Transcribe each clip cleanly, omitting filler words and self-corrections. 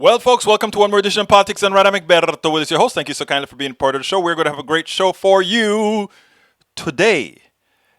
Well, folks, welcome to one more edition of Politics and Rada McBerto. With your host. Thank you so kindly for being part of the show. We're going to have a great show for you today.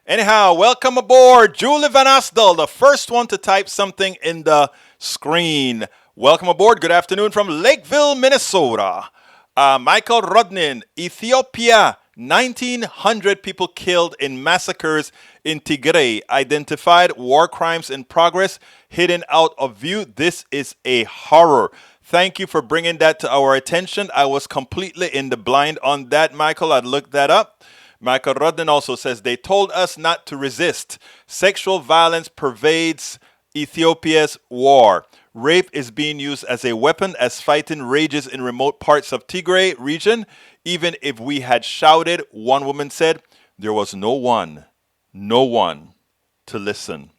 Anyhow, welcome aboard, Julie Van Asdel, the first one to type something in the screen. Welcome aboard. Good afternoon from Lakeville, Minnesota. Michael Rodnin, Ethiopia. 1,900 people killed in massacres in Tigray. Identified war crimes in progress, hidden out of view. This is a horror. Thank you for bringing that to our attention. I was completely in the blind on that, Michael. I'd looked that up. Michael Rodden also says they told us not to resist. Sexual violence pervades Ethiopia's war. Rape is being used as a weapon as fighting rages in remote parts of Tigray region. Even if we had shouted, one woman said, there was no one to listen.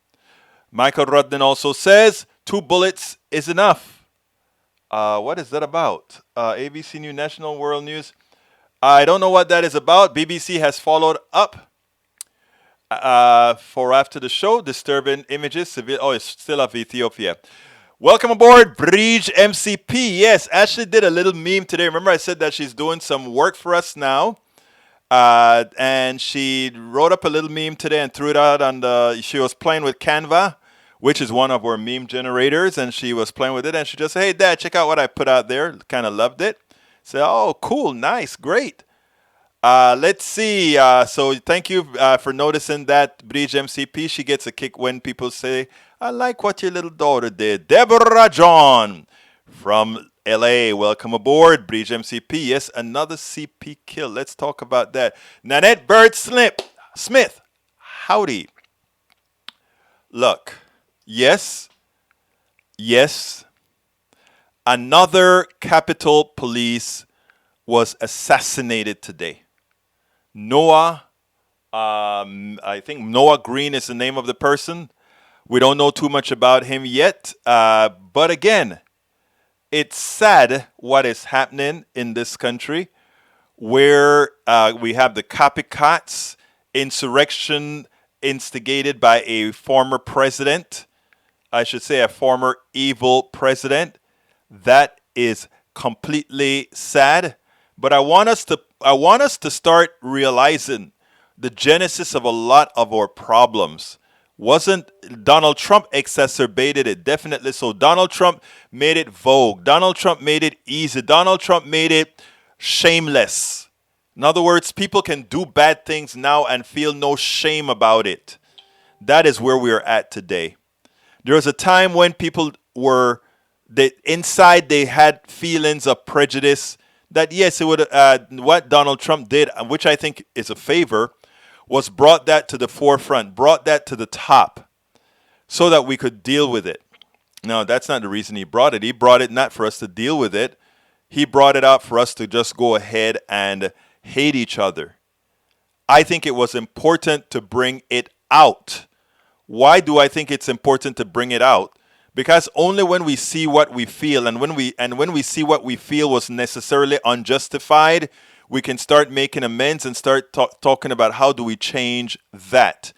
Michael Rodden also says 2 bullets is enough. What is that about? ABC News, National World News. I don't know what that is about. BBC has followed up for after the show. Disturbing images. It's still of Ethiopia. Welcome aboard, Bridge MCP. Yes, Ashley did a little meme today. Remember I said that she's doing some work for us now. And she wrote up a little meme today and threw it out on she was playing with Canva, which is one of our meme generators. And she was playing with it. And she just said, hey, Dad, check out what I put out there. Kind of loved it. Said, oh, cool, nice, great. Let's see. So thank you for noticing that, Bridge MCP. She gets a kick when people say, I like what your little daughter did. Deborah John from LA. Welcome aboard, Bridge MCP. Yes, another CP kill. Let's talk about that. Nanette Bird Smith. Howdy. Look, yes, another Capitol Police was assassinated today. Noah, I think Noah Green is the name of the person. We don't know too much about him yet. But again, it's sad what is happening in this country where we have the copycats, insurrection instigated by a former president. I should say a former evil president. That is completely sad. But I want us to start realizing the genesis of a lot of our problems. Wasn't Donald Trump exacerbated it? Definitely so. Donald Trump made it vogue. Donald Trump made it easy. Donald Trump made it shameless. In other words, people can do bad things now and feel no shame about it. That is where we are at today. There was a time when people inside they had feelings of prejudice that yes, it would what Donald Trump did, which I think is a favor, was brought that to the forefront, brought that to the top so that we could deal with it. No, that's not the reason he brought it. He brought it not for us to deal with it. He brought it out for us to just go ahead and hate each other. I think it was important to bring it out. Why do I think it's important to bring it out? Because only when we see what we feel and when we see what we feel was necessarily unjustified, we can start making amends and start talking about how do we change that.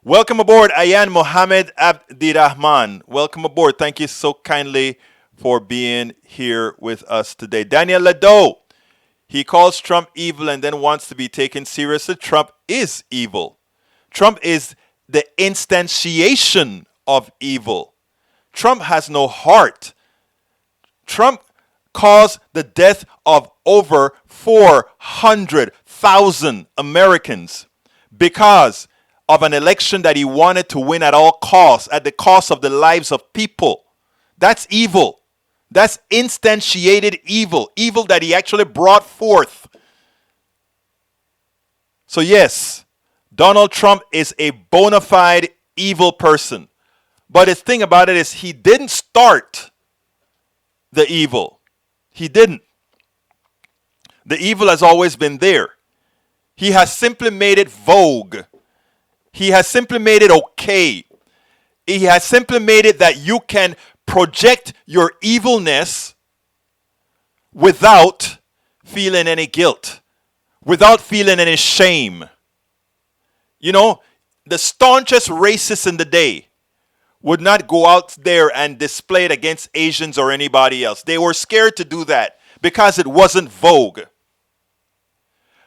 Welcome aboard, Ayan Mohammed Abdirahman. Welcome aboard. Thank you so kindly for being here with us today. Daniel Lado. He calls Trump evil and then wants to be taken seriously. Trump is evil. Trump is the instantiation of evil. Trump has no heart. Trump caused the death of over 400,000 Americans because of an election that he wanted to win at all costs, at the cost of the lives of people. That's evil. That's instantiated evil. Evil that he actually brought forth. So yes, Donald Trump is a bona fide evil person. But the thing about it is he didn't start the evil. He didn't. The evil has always been there. He has simply made it vogue. He has simply made it okay. He has simply made it that you can project your evilness without feeling any guilt, without feeling any shame. You know, the staunchest racists in the day would not go out there and display it against Asians or anybody else. They were scared to do that because it wasn't vogue.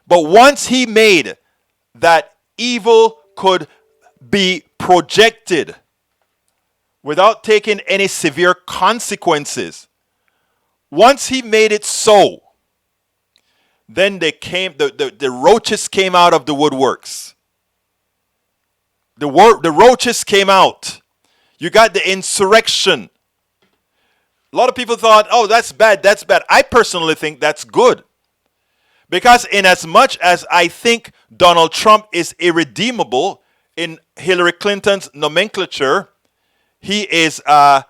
But once he made that evil could be projected without taking any severe consequences, once he made it so, then the roaches came out of the woodworks. The roaches came out. You got the insurrection. A lot of people thought, oh, that's bad, that's bad. I personally think that's good. Because in as much as I think Donald Trump is irredeemable in Hillary Clinton's nomenclature, he is, what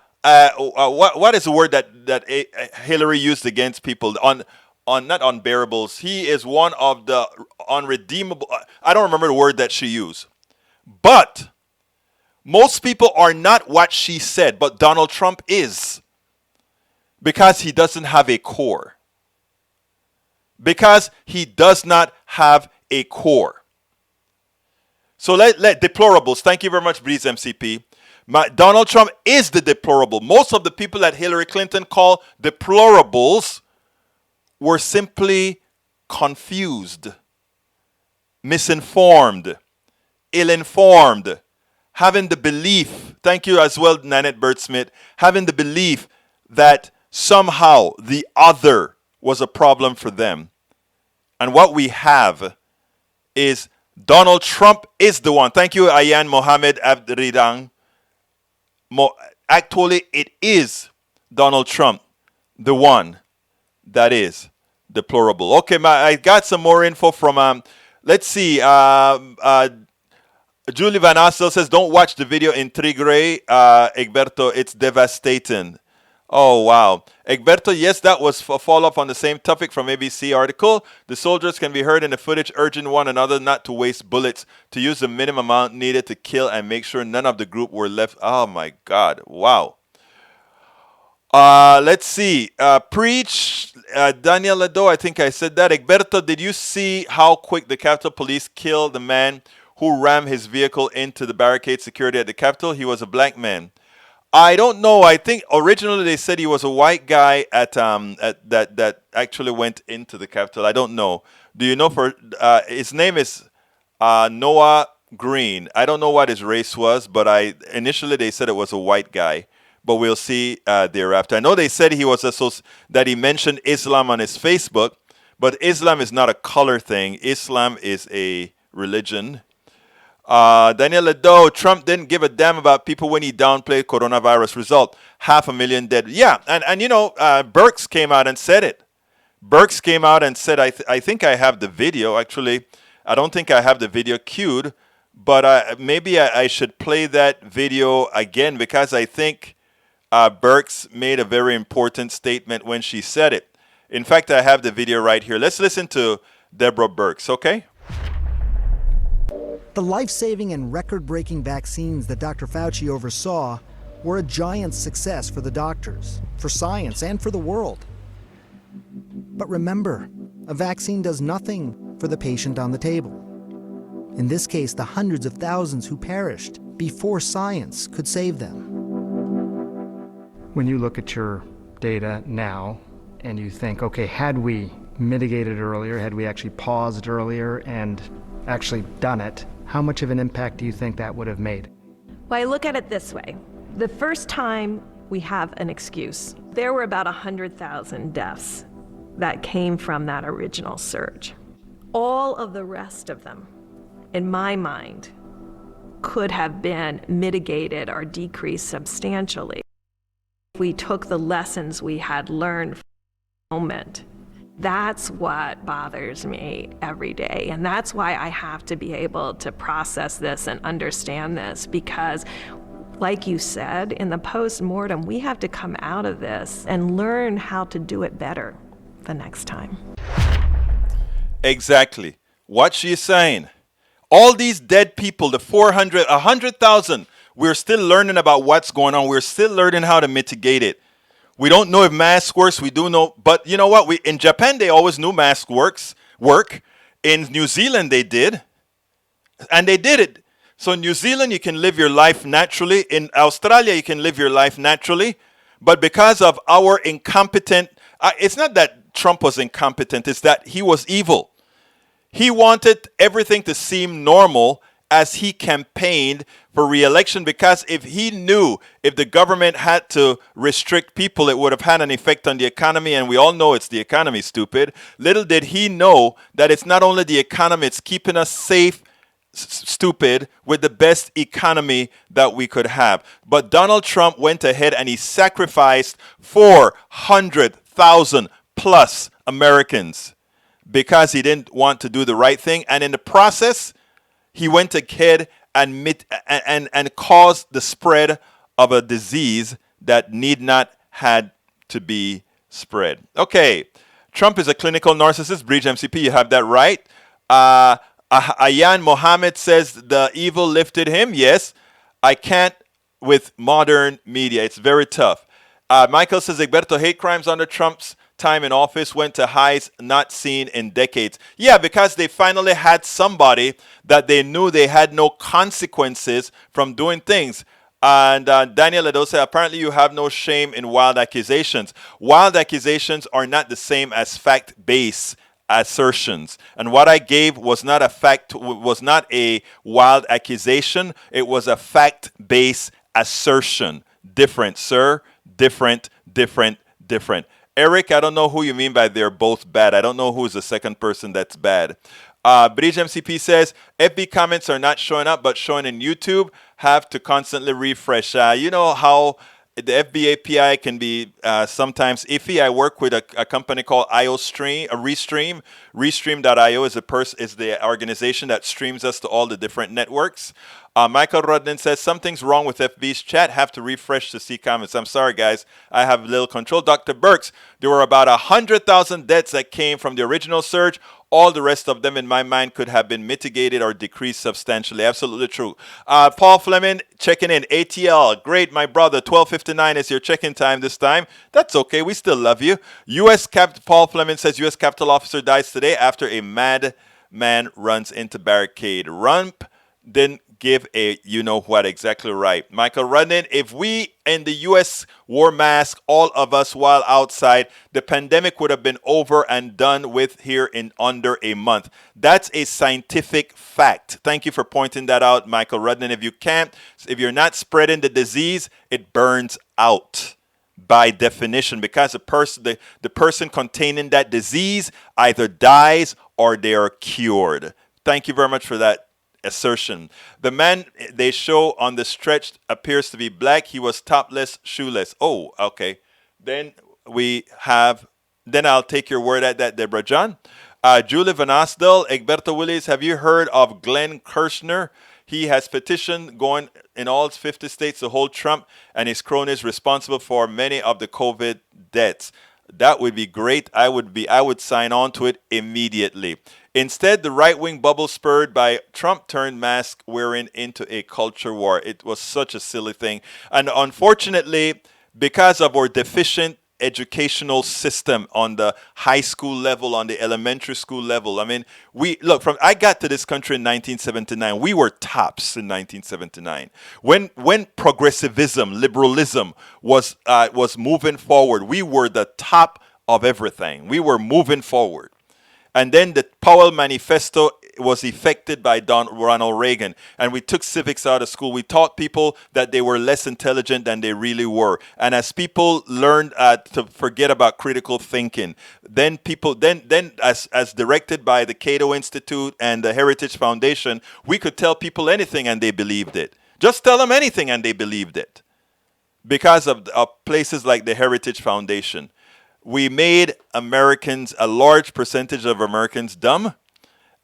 is the word that Hillary used against people? Not unbearables. He is one of the unredeemable, I don't remember the word that she used. But most people are not what she said, but Donald Trump is. Because he doesn't have a core. Because he does not have a core. So let deplorables. Thank you very much, Breeze MCP. Donald Trump is the deplorable. Most of the people that Hillary Clinton called deplorables were simply confused, misinformed, ill-informed, having the belief, thank you as well, Nanette Birdsmith, having the belief that somehow the other was a problem for them. And what we have is Donald Trump is the one. Thank you, Ayan Mohammed Abdridang. Actually, it is Donald Trump, the one that is deplorable. Okay, I got some more info from, let's see, Julie Van Astel says, don't watch the video in Tigray, Egberto, it's devastating. Oh, wow. Egberto, yes, that was a follow-up on the same topic from ABC article. The soldiers can be heard in the footage urging one another not to waste bullets, to use the minimum amount needed to kill and make sure none of the group were left. Oh, my God. Wow. Let's see. Preach, Daniel Lado, I think I said that. Egberto, did you see how quick the Capitol Police killed the man who rammed his vehicle into the barricade security at the Capitol? He was a black man. I don't know. I think originally they said he was a white guy that actually went into the Capitol. I don't know. Do you know for his name is Noah Green. I don't know what his race was, but initially they said it was a white guy. But we'll see thereafter. I know they said he was that he mentioned Islam on his Facebook, but Islam is not a color thing. Islam is a religion. Daniel Lado, Trump didn't give a damn about people when he downplayed coronavirus result. 500,000 dead. Yeah, and you know, Birx came out and said it. Birx came out and said, I think I have the video. Actually, I don't think I have the video queued, but maybe I should play that video again because I think Birx made a very important statement when she said it. In fact, I have the video right here. Let's listen to Deborah Birx, okay? The life-saving and record-breaking vaccines that Dr. Fauci oversaw were a giant success for the doctors, for science, and for the world. But remember, a vaccine does nothing for the patient on the table. In this case, the hundreds of thousands who perished before science could save them. When you look at your data now and you think, okay, had we mitigated earlier, had we actually paused earlier and actually done it, how much of an impact do you think that would have made? Well, I look at it this way. The first time we have an excuse, there were about 100,000 deaths that came from that original surge. All of the rest of them, in my mind, could have been mitigated or decreased substantially. We took the lessons we had learned from the moment. That's what bothers me every day. And that's why I have to be able to process this and understand this because, like you said, in the post-mortem, we have to come out of this and learn how to do it better the next time. Exactly. What she's saying. All these dead people, the 400, 100,000, we're still learning about what's going on. We're still learning how to mitigate it. We don't know if mask works. We do know, but you know what? In Japan, they always knew mask work. In New Zealand, they did. And they did it. So in New Zealand, you can live your life naturally. In Australia, you can live your life naturally. But because of our incompetent, it's not that Trump was incompetent, it's that he was evil. He wanted everything to seem normal as he campaigned for re-election, because if he knew if the government had to restrict people, it would have had an effect on the economy, and we all know it's the economy, stupid. Little did he know that it's not only the economy, it's keeping us safe, stupid, with the best economy that we could have. But Donald Trump went ahead and he sacrificed 400,000 plus Americans because he didn't want to do the right thing, and in the process, he went ahead and caused the spread of a disease that need not had to be spread. Okay, Trump is a clinical narcissist. Breach MCP, you have that right. Ayan Mohammed says the evil lifted him. Yes, I can't with modern media. It's very tough. Michael says Egberto, hate crimes under Trump's time in office went to highs not seen in decades. Yeah, because they finally had somebody that they knew they had no consequences from doing things. And Daniel Edo said, apparently you have no shame in wild accusations. Wild accusations are not the same as fact-based assertions. And what I gave was not a wild accusation. It was a fact-based assertion. Different, sir. Different. Eric, I don't know who you mean by they're both bad. I don't know who's the second person that's bad. Bridge MCP says, FB comments are not showing up, but showing in YouTube. Have to constantly refresh. You know how the FB API can be sometimes iffy. I work with a company called Restream. Restream.io is the organization that streams us to all the different networks. Michael Rudden says, something's wrong with FB's chat. Have to refresh to see comments. I'm sorry, guys. I have little control. Dr. Burks, there were about 100,000 deaths that came from the original surge. All the rest of them, in my mind, could have been mitigated or decreased substantially. Absolutely true. Paul Fleming checking in. ATL, great, my brother. 12:59 is your check-in time this time. That's okay. We still love you. Paul Fleming says U.S. Capitol officer dies today after a madman runs into barricade. Rump didn't give a you-know-what exactly right. Michael Rudnin, if we in the U.S. wore masks, all of us while outside, the pandemic would have been over and done with here in under a month. That's a scientific fact. Thank you for pointing that out, Michael Rudnin. If you're not spreading the disease, it burns out by definition, because the person containing that disease either dies or they are cured. Thank you very much for that assertion. The man they show on the stretch appears to be black. He was topless, shoeless. Oh, okay. Then I'll take your word at that, Deborah John. Julie Van Asdel, Egberto Willis, have you heard of Glenn Kirshner? He has petitioned going in all 50 states to hold Trump and his cronies responsible for many of the COVID deaths. That would be great. I would sign on to it immediately. Instead, the right-wing bubble spurred by Trump turned mask wearing into a culture war. It was such a silly thing. And unfortunately, because of our deficient educational system on the high school level, on the elementary school level, I mean, I got to this country in 1979. We were tops in 1979. When progressivism, liberalism was moving forward, we were the top of everything. We were moving forward. And then the Powell Manifesto was effected by Ronald Reagan. And we took civics out of school. We taught people that they were less intelligent than they really were. And as people learned to forget about critical thinking, then as directed by the Cato Institute and the Heritage Foundation, we could tell people anything and they believed it. Just tell them anything and they believed it. Because of places like the Heritage Foundation. We made a large percentage of Americans dumb,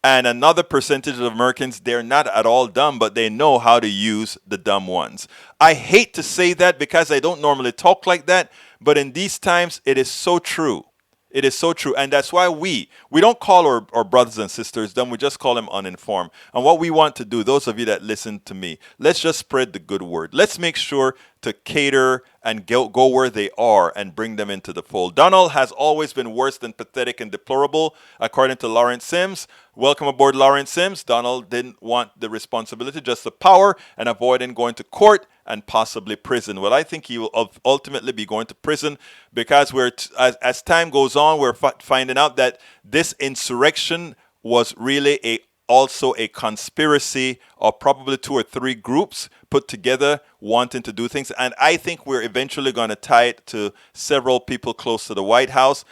and another percentage of Americans, they're not at all dumb, but they know how to use the dumb ones. I hate to say that because I don't normally talk like that, but in these times, it is so true. It is so true. And that's why we don't call our brothers and sisters dumb. We just call them uninformed. And what we want to do, those of you that listen to me, let's just spread the good word. Let's make sure to cater and go where they are and bring them into the fold. Donald has always been worse than pathetic and deplorable, according to Lawrence Sims. Welcome aboard, Lawrence Sims. Donald didn't want the responsibility, just the power, and avoiding going to court and possibly prison. Well, I think he will ultimately be going to prison because as time goes on, we're finding out that this insurrection was really also a conspiracy of probably 2 or 3 groups put together wanting to do things. And I think we're eventually going to tie it to several people close to the White House.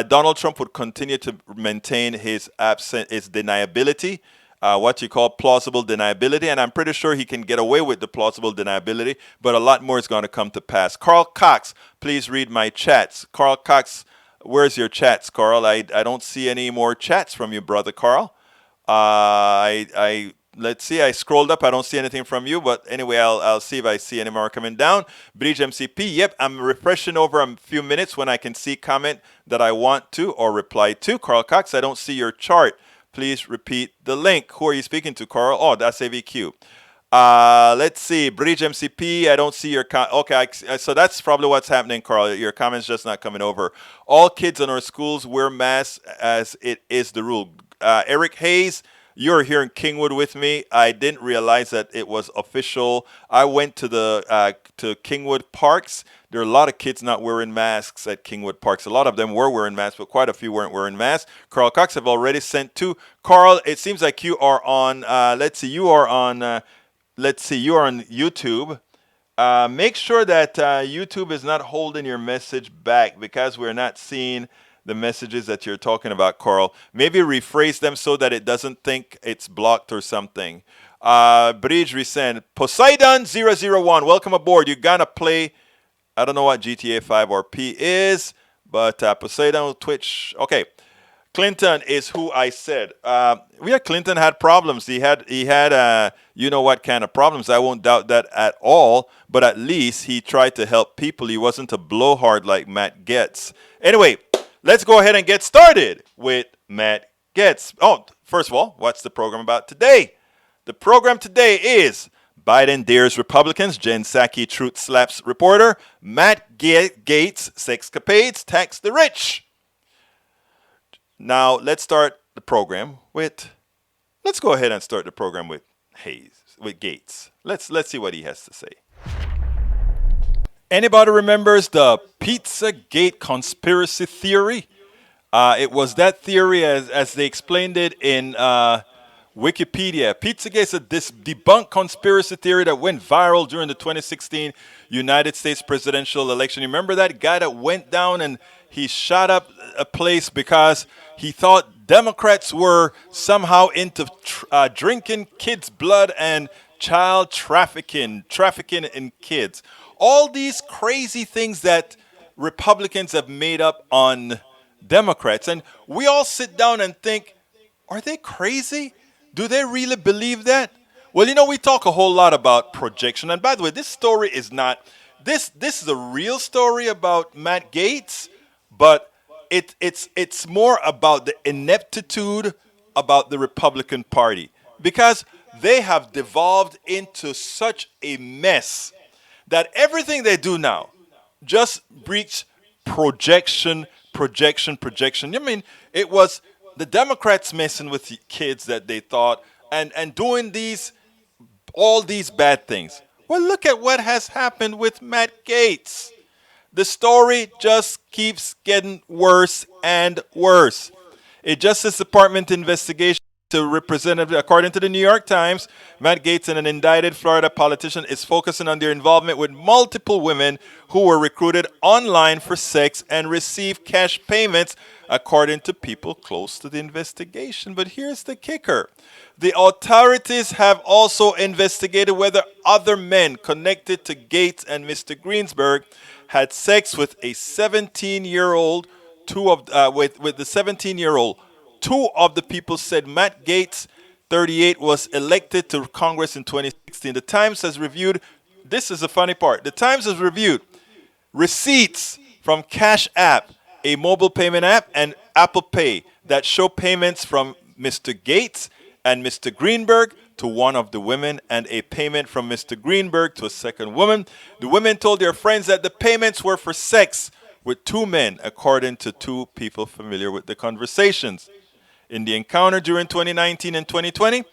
Donald Trump would continue to maintain his deniability, what you call plausible deniability. And I'm pretty sure he can get away with the plausible deniability, but a lot more is going to come to pass. Carl Cox, please read my chats. Carl Cox, where's your chats, Carl? I don't see any more chats from you, brother Carl. Let's see. I scrolled up. I don't see anything from you, but anyway, I'll see if I see any more coming down. Bridge MCP. Yep, I'm refreshing over a few minutes when I can see comment that I want to or reply to. Carl Cox, I don't see your chart. Please repeat the link. Who are you speaking to, Carl? Oh, that's AVQ. Let's see. Bridge MCP. I don't see your okay. So that's probably what's happening, Carl. Your comment's just not coming over. All kids in our schools wear masks as it is the rule. Eric Hayes, you're here in Kingwood with me. I didn't realize that it was official. I went to the to Kingwood Parks. There are a lot of kids not wearing masks at Kingwood Parks. A lot of them were wearing masks, but quite a few weren't wearing masks. Carl Cox have already sent 2. Carl, it seems like you are on. You are on YouTube. Make sure that YouTube is not holding your message back because we're not seeing the messages that you're talking about, Carl. Maybe rephrase them so that it doesn't think it's blocked or something. Bridge resend. Poseidon001, welcome aboard. You're gonna play, I don't know what GTA 5 or P is, but Poseidon, Twitch. Okay. Clinton is who I said. Clinton had problems. He had you know what kind of problems. I won't doubt that at all. But at least he tried to help people. He wasn't a blowhard like Matt Gaetz. Anyway, let's go ahead and get started with Matt Gaetz. Oh, first of all, what's the program about today? The program today is Biden dares Republicans, Jen Psaki truth slaps reporter, Matt Gaetz sexcapades tax the rich. Now, let's go ahead and start the program with Gaetz. Let's see what he has to say. Anybody remembers the Pizzagate conspiracy theory? It was that theory as they explained it in Wikipedia. Pizzagate is this debunked conspiracy theory that went viral during the 2016 United States presidential election. You remember that guy that went down and he shot up a place because he thought Democrats were somehow into drinking kids' blood and child trafficking in kids. All these crazy things that Republicans have made up on Democrats. And we all sit down and think, are they crazy? Do they really believe that? Well, we talk a whole lot about projection. And by the way, this story is not, this is a real story about Matt Gaetz, but it's more about the ineptitude about the Republican Party. Because they have devolved into such a mess that everything they do now just breeds projection. I mean, it was the Democrats messing with the kids that they thought and doing all these bad things. Well, look at what has happened with Matt Gaetz. The story just keeps getting worse and worse. A Justice Department investigation to representative, according to the New York Times, Matt Gaetz and an indicted Florida politician is focusing on their involvement with multiple women who were recruited online for sex and received cash payments, according to people close to the investigation. But here's the kicker. The authorities have also investigated whether other men connected to Gaetz and Mr. Greensburg had sex with a 17-year-old, with the 17-year-old. 2 of the people said Matt Gaetz, 38, was elected to Congress in 2016. The Times has reviewed, this is the funny part, the Times has reviewed receipts from Cash App a mobile payment app, and Apple Pay that show payments from Mr. Gaetz and Mr. Greenberg to one of the women, and a payment from Mr. Greenberg to a second woman. The women told their friends that the payments were for sex with two men, according to two people familiar with the conversations. In the encounter during 2019 and 2020,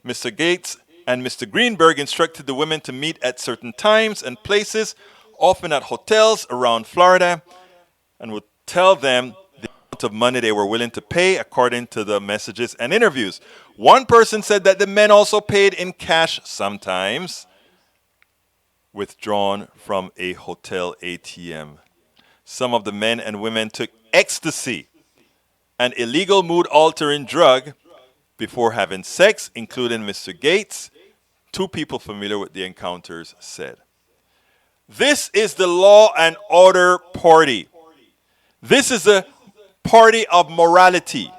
Mr. Gaetz and Mr. Greenberg instructed the women to meet at certain times and places, often at hotels around Florida, and would tell them the amount of money they were willing to pay according to the messages and interviews. One person said that the men also paid in cash sometimes, withdrawn from a hotel ATM. Some of the men and women took ecstasy, an illegal mood-altering drug, before having sex, including Mr. Gaetz. Two people familiar with the encounters said. This is the law and order party. This is a party of morality.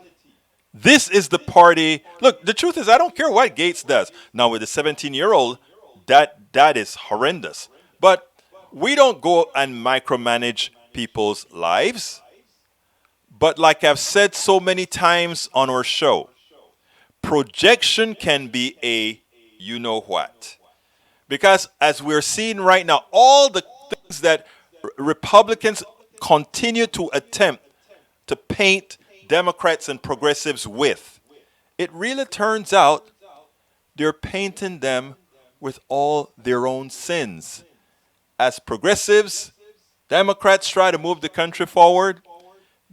This is the party. Look, the truth is, I don't care what Gaetz does. Now, with the 17-year-old, that is horrendous. But we don't go and micromanage people's lives. But like I've said so many times on our show, projection can be a you-know-what. Because as we're seeing right now, all the things that Republicans continue to attempt to paint Democrats and progressives with, it really turns out they're painting them with all their own sins. As progressives, Democrats try to move the country forward,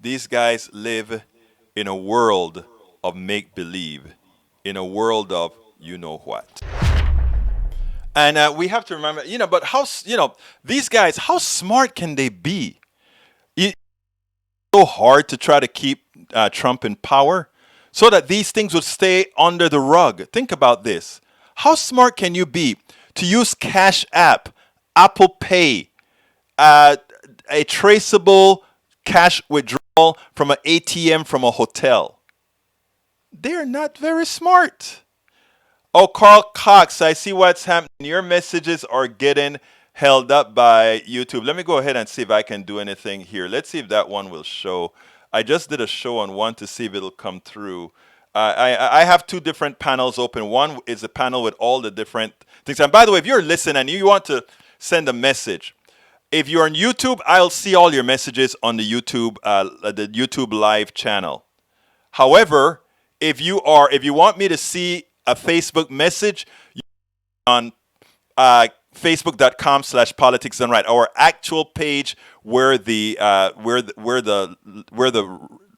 these guys live in a world of make-believe, in a world of you-know-what. And we have to remember, but these guys, how smart can they be? It's so hard to try to keep Trump in power so that these things would stay under the rug. Think about this. How smart can you be to use Cash App, Apple Pay, a traceable cash withdrawal from an ATM from a hotel? They're not very smart. Oh, Carl Cox, I see what's happening. Your messages are getting held up by YouTube. Let me go ahead and see if I can do anything here. Let's see if that one will show. I just did a show on one to see if it'll come through. I have two different panels open. One is a panel with all the different things. And by the way, if you're listening and you want to send a message, if you're on YouTube, I'll see all your messages on the YouTube live channel. However, if you want me to see a Facebook message, on facebook.com/politicsdoneright, our actual page where the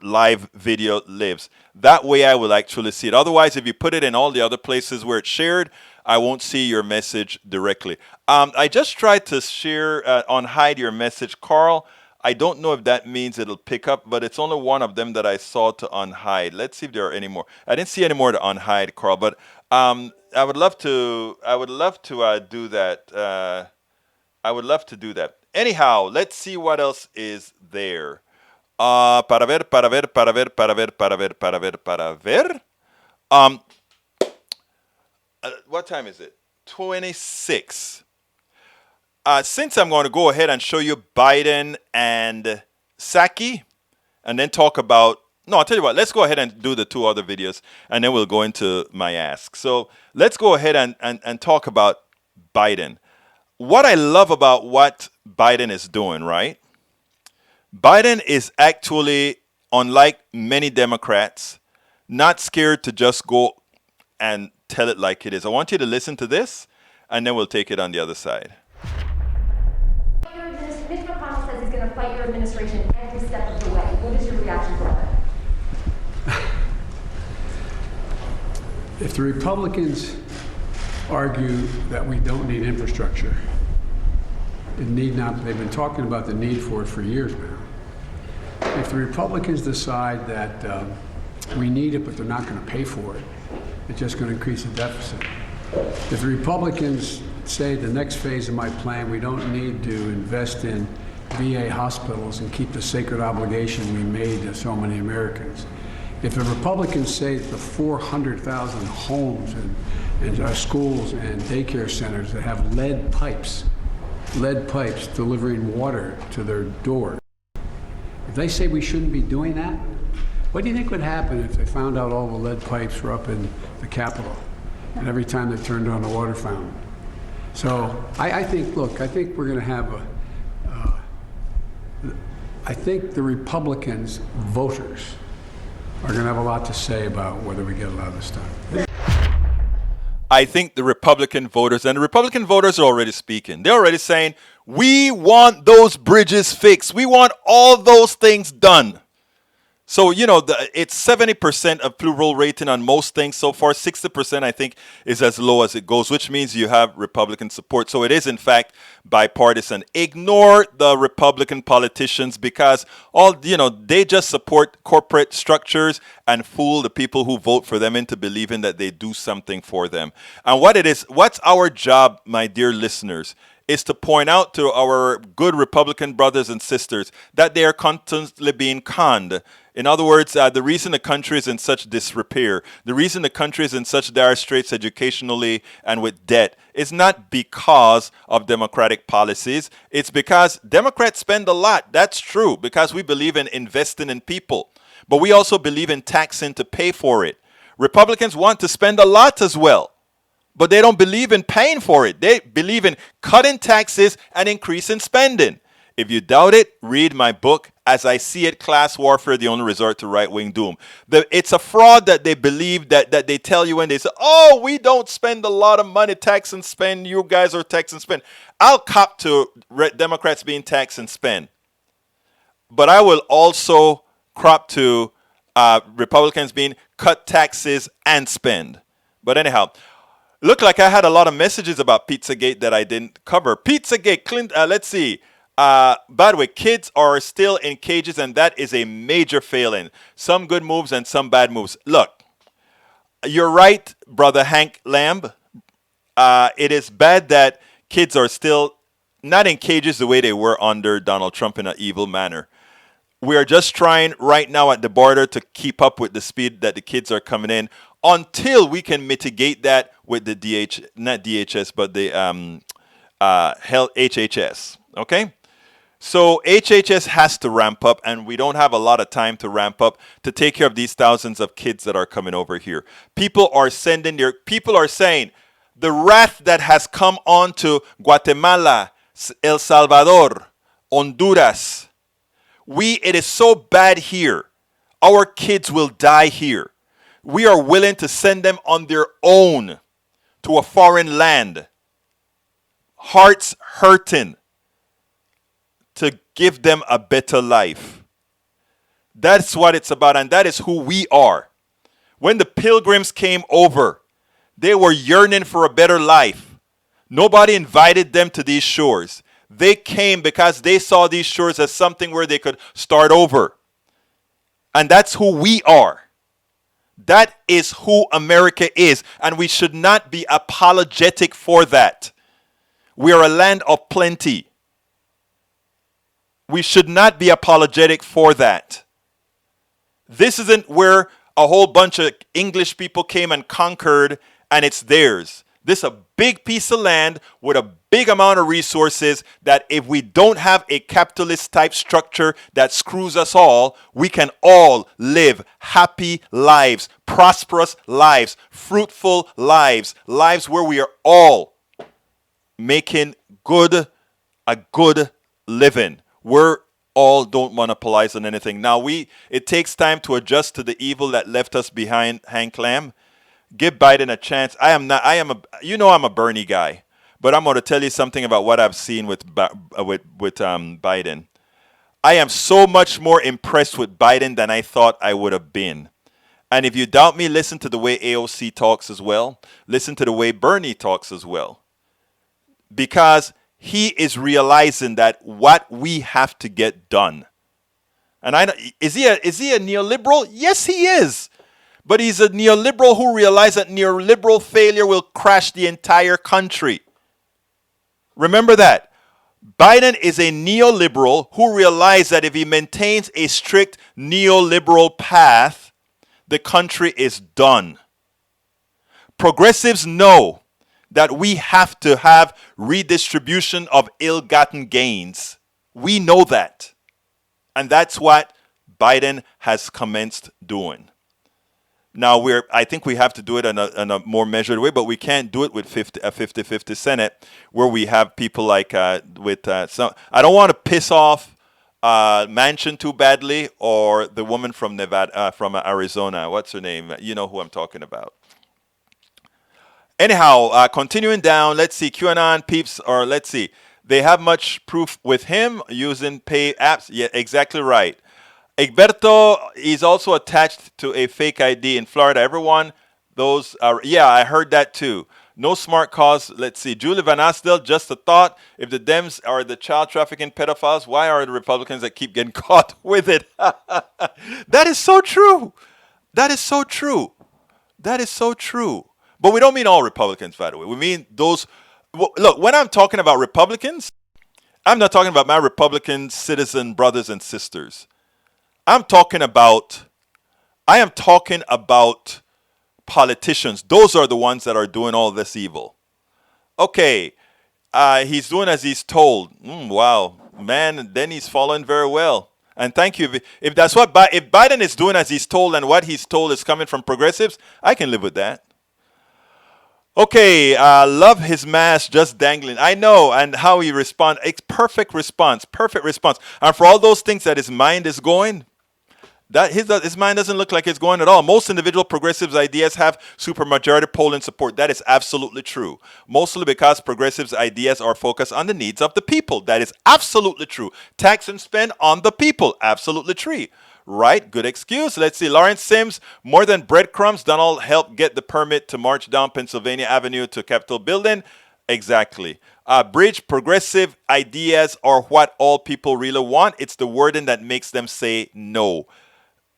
live video lives. That way I will actually see it. Otherwise, if you put it in all the other places where it's shared, I won't see your message directly. I just tried to share unhide your message, Carl. I don't know if that means it'll pick up, but it's only one of them that I saw to unhide. Let's see if there are any more. I didn't see any more to unhide, Carl, but I would love to do that. I would love to do that. Anyhow, let's see what else is there. Para ver. What time is it? 26. Since I'm going to go ahead and show you Biden and Psaki, and then talk about, no, I'll tell you what, let's go ahead and do the two other videos, and then we'll go into my ask. So let's go ahead and talk about Biden. What I love about what Biden is doing, right? Biden is actually, unlike many Democrats, not scared to just go and tell it like it is. I want you to listen to this, and then we'll take it on the other side. Mitch McConnell says he's going to fight your administration every step of the way. What is your reaction to that? If the Republicans argue that we don't need infrastructure, it need not, they've been talking about the need for it for years now. If the Republicans decide that we need it, but they're not going to pay for it, it's just going to increase the deficit. If the Republicans say the next phase of my plan, we don't need to invest in VA hospitals and keep the sacred obligation we made to so many Americans. If the Republicans say that the 400,000 homes and schools and daycare centers that have lead pipes delivering water to their doors, if If they say we shouldn't be doing that, what do you think would happen if they found out all the lead pipes were up in the Capitol and every time they turned on the water fountain? So I think, look, I think we're going to have I think the Republicans, voters, are going to have a lot to say about whether we get a lot of this done. I think the Republican voters, and the Republican voters are already speaking. They're already saying, we want those bridges fixed. We want all those things done. So, you know, it's 70% approval rating on most things so far. 60%, I think, is as low as it goes, which means you have Republican support. So it is, in fact, bipartisan. Ignore the Republican politicians because they just support corporate structures and fool the people who vote for them into believing that they do something for them. And what's our job, my dear listeners, is to point out to our good Republican brothers and sisters that they are constantly being conned. In other words, the reason the country is in such disrepair, the reason the country is in such dire straits educationally and with debt is not because of Democratic policies. It's because Democrats spend a lot. That's true, because we believe in investing in people. But we also believe in taxing to pay for it. Republicans want to spend a lot as well, but they don't believe in paying for it. They believe in cutting taxes and increasing spending. If you doubt it, read my book, As I See It, Class Warfare, the Only Resort to Right-Wing Doom. It's a fraud that they believe that they tell you when they say, oh, we don't spend a lot of money, tax and spend, you guys are tax and spend. I'll cop to Democrats being tax and spend. But I will also crop to Republicans being cut taxes and spend. But anyhow, looked like I had a lot of messages about Pizzagate that I didn't cover. Pizzagate, let's see. By the way, kids are still in cages, and that is a major failing. Some good moves and some bad moves. Look, you're right, Brother Hank Lamb. It is bad that kids are still not in cages the way they were under Donald Trump in an evil manner. We are just trying right now at the border to keep up with the speed that the kids are coming in until we can mitigate that with the not DHS, but the health HHS. Okay? So HHS has to ramp up, and we don't have a lot of time to ramp up to take care of these thousands of kids that are coming over here. People are saying the wrath that has come on to Guatemala, El Salvador, Honduras. It is so bad here. Our kids will die here. We are willing to send them on their own to a foreign land. Hearts hurting to give them a better life. That's what it's about, and that is who we are. When the pilgrims came over, they were yearning for a better life. Nobody invited them to these shores. They came because they saw these shores as something where they could start over. And that's who we are. That is who America is, and we should not be apologetic for that. We are a land of plenty. We should not be apologetic for that. This isn't where a whole bunch of English people came and conquered and it's theirs. This is a big piece of land with a big amount of resources that if we don't have a capitalist type structure that screws us all, we can all live happy lives, prosperous lives, fruitful lives, lives where we are all making a good living. We're all don't monopolize on anything. Now it takes time to adjust to the evil that left us behind, Hank Lamb. Give Biden a chance. I'm a Bernie guy, but I'm going to tell you something about what I've seen with Biden. I am so much more impressed with Biden than I thought I would have been. And if you doubt me, listen to the way AOC talks as well. Listen to the way Bernie talks as well. Because he is realizing that what we have to get done. And is he a neoliberal? Yes, he is. But he's a neoliberal who realized that neoliberal failure will crash the entire country. Remember that. Biden is a neoliberal who realized that if he maintains a strict neoliberal path, the country is done. Progressives know that we have to have redistribution of ill-gotten gains. We know that. And that's what Biden has commenced doing. Now, I think we have to do it in a more measured way, but we can't do it with a 50-50 Senate where we have people like some. I don't want to piss off Manchin too badly, or the woman from Nevada, from Arizona. What's her name? You know who I'm talking about. Anyhow, continuing down, let's see, QAnon peeps, or let's see, they have much proof with him using pay apps. Yeah, exactly right. Egberto is also attached to a fake ID in Florida. Everyone, those are, yeah, I heard that too. No smart cause. Let's see. Julie Van Astel, just a thought. If the Dems are the child trafficking pedophiles, why are the Republicans that keep getting caught with it? That is so true. That is so true. That is so true. But we don't mean all Republicans, by the way. We mean those. Look, when I'm talking about Republicans, I'm not talking about my Republican citizen brothers and sisters. I am talking about politicians. Those are the ones that are doing all this evil. Okay, he's doing as he's told. Wow, man, then he's following very well. And thank you. If that's what if Biden is doing as he's told, and what he's told is coming from progressives, I can live with that. Okay, love his mask just dangling. I know, and how he responds. It's perfect response. And for all those things that his mind is going, that his mind doesn't look like it's going at all. Most individual progressives' ideas have supermajority polling support. That is absolutely true. Mostly because progressives' ideas are focused on the needs of the people. That is absolutely true. Tax and spend on the people. Absolutely true. Right? Good excuse. Let's see. Lawrence Sims, more than breadcrumbs, Donald helped get the permit to march down Pennsylvania Avenue to Capitol Building. Exactly. Bridge, progressive ideas are what all people really want. It's the wording that makes them say no.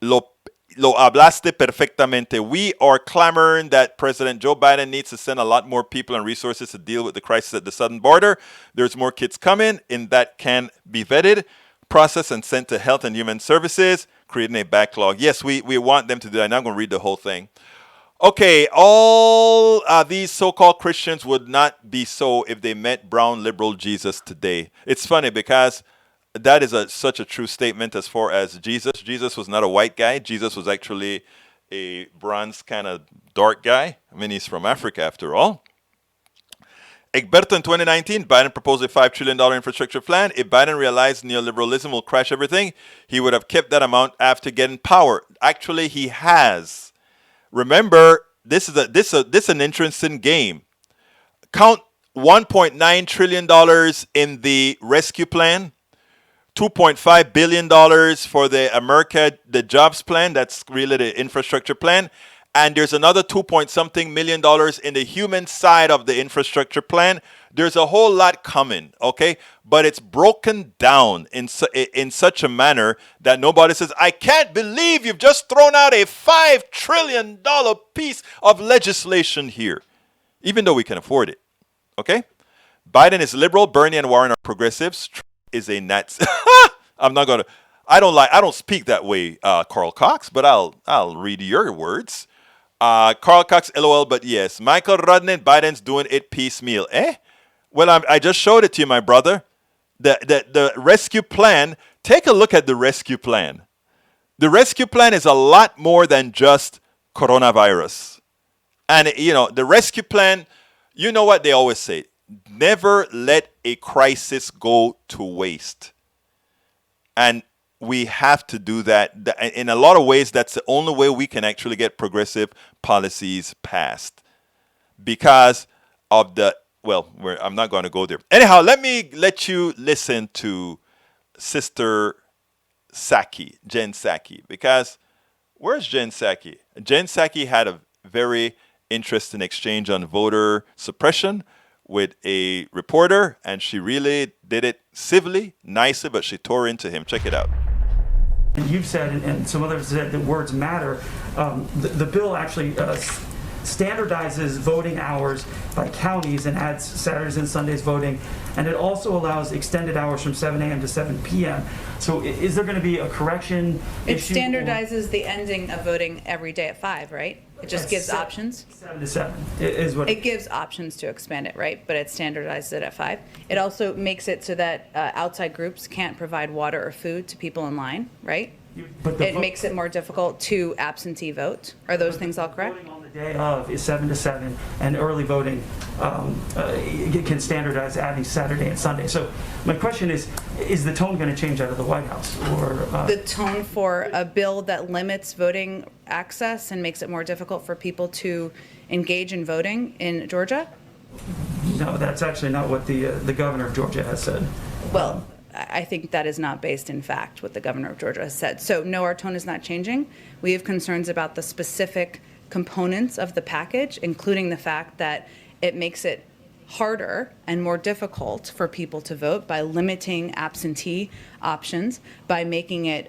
Lo hablaste perfectamente. We are clamoring that President Joe Biden needs to send a lot more people and resources to deal with the crisis at the southern border. There's more kids coming in that can be vetted, processed, and sent to Health and Human Services, creating a backlog. Yes, we want them to do that. And I'm going to read the whole thing. Okay, all these so-called Christians would not be so if they met brown liberal Jesus today. It's funny because that is such a true statement as far as Jesus. Jesus was not a white guy. Jesus was actually a bronze kind of dark guy. I mean, he's from Africa after all. Egberto in 2019, Biden proposed a $5 trillion infrastructure plan. If Biden realized neoliberalism will crash everything, he would have kept that amount after getting power. Actually, he has. Remember, this is an interesting game. Count $1.9 trillion in the rescue plan. $2.5 billion for the jobs plan. That's really the infrastructure plan. And there's another $2-something million in the human side of the infrastructure plan. There's a whole lot coming, okay? But it's broken down in such a manner that nobody says, I can't believe you've just thrown out a $5 trillion piece of legislation here, even though we can afford it, okay? Biden is liberal. Bernie and Warren are progressives. Trump is a Nazi. I don't speak that way, Carl Cox, but I'll read your words. Carl Cox, LOL, but yes. Michael Rudnin, Biden's doing it piecemeal. Well, I just showed it to you, my brother. The rescue plan, take a look at the rescue plan. The rescue plan is a lot more than just coronavirus. And, the rescue plan, you know what they always say. Never let a crisis go to waste. And we have to do that. In a lot of ways, that's the only way we can actually get progressive policies passed. Because of I'm not going to go there. Anyhow, let you listen to Sister Psaki, Jen Psaki. Because where's Jen Psaki? Jen Psaki had a very interesting exchange on voter suppression with a reporter, and she really did it civilly, nicely, but she tore into him. Check it out. And you've said, and some others said, that words matter. The bill actually standardizes voting hours by counties and adds Saturdays and Sundays voting, and it also allows extended hours from 7 a.m. to 7 p.m. So is there going to be a correction It issue? standardizes the ending of voting every day at 5, right? It just gives options. 7 to 7 is what It gives options to expand it, right? But it standardizes it at 5. It also makes it so that outside groups can't provide water or food to people in line, right? But It makes it more difficult to absentee vote. Are those things all correct? Voting on the day of is 7 to 7, and early voting can standardize adding Saturday and Sunday. So my question is the tone going to change out of the White House? Or The tone for a bill that limits voting access and makes it more difficult for people to engage in voting in Georgia? no, that's actually not what the governor of Georgia has said. Well, I think that is not based in fact what the governor of Georgia has said. So no, our tone is not changing. We have concerns about the specific components of the package, including the fact that it makes it harder and more difficult for people to vote by limiting absentee options, by making it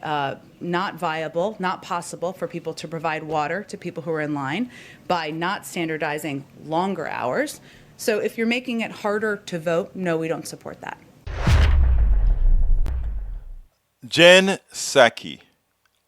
not viable, not possible for people to provide water to people who are in line, by not standardizing longer hours. So if you're making it harder to vote, no, we don't support that. Jen Psaki.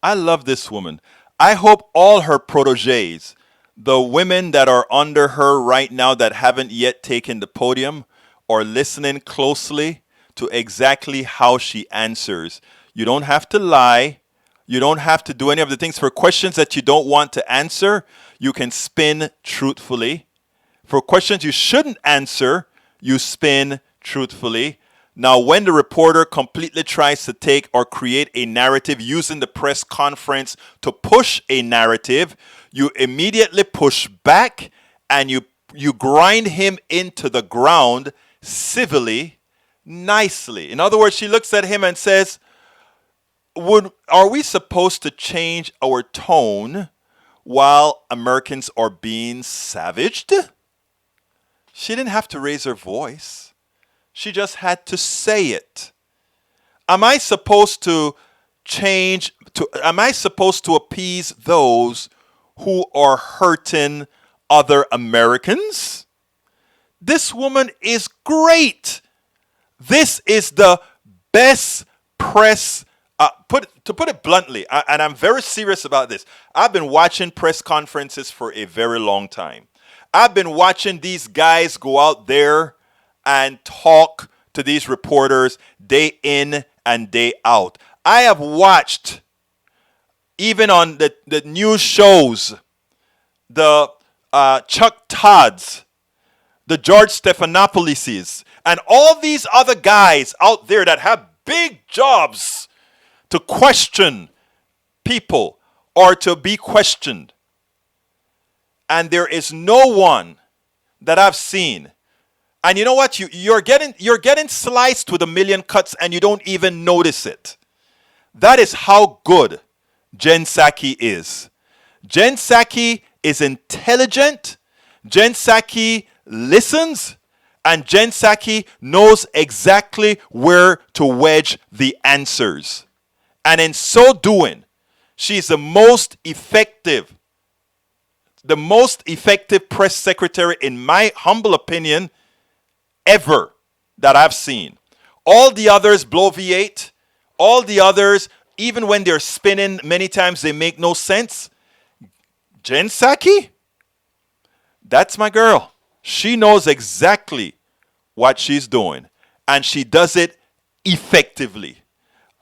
I love this woman. I hope all her proteges, the women that are under her right now that haven't yet taken the podium, are listening closely to exactly how she answers. You don't have to lie. You don't have to do any of the things. For questions that you don't want to answer, you can spin truthfully. For questions you shouldn't answer, you spin truthfully. Now, when the reporter completely tries to take or create a narrative using the press conference to push a narrative, you immediately push back and you grind him into the ground civilly, nicely. In other words, she looks at him and says, are we supposed to change our tone while Americans are being savaged? She didn't have to raise her voice. She just had to say it. Am I supposed to appease those who are hurting other Americans? This woman is great. This is the best press. To put it bluntly, and I'm very serious about this, I've been watching press conferences for a very long time. I've been watching these guys go out there and talk to these reporters day in and day out. I have watched, even on the news shows, the Chuck Todds, the George Stephanopouloses, and all these other guys out there that have big jobs to question people or to be questioned. And there is no one that I've seen. And you know what? You're getting sliced with a million cuts and you don't even notice it. That is how good Jen Psaki is. Jen Psaki is intelligent. Jen Psaki listens. And Jen Psaki knows exactly where to wedge the answers. And in so doing, she's the most effective press secretary, in my humble opinion, ever that I've seen. All the others bloviate. All the others, even when they're spinning, many times they make no sense. Jen Psaki, that's my girl. She knows exactly what she's doing, and she does it effectively.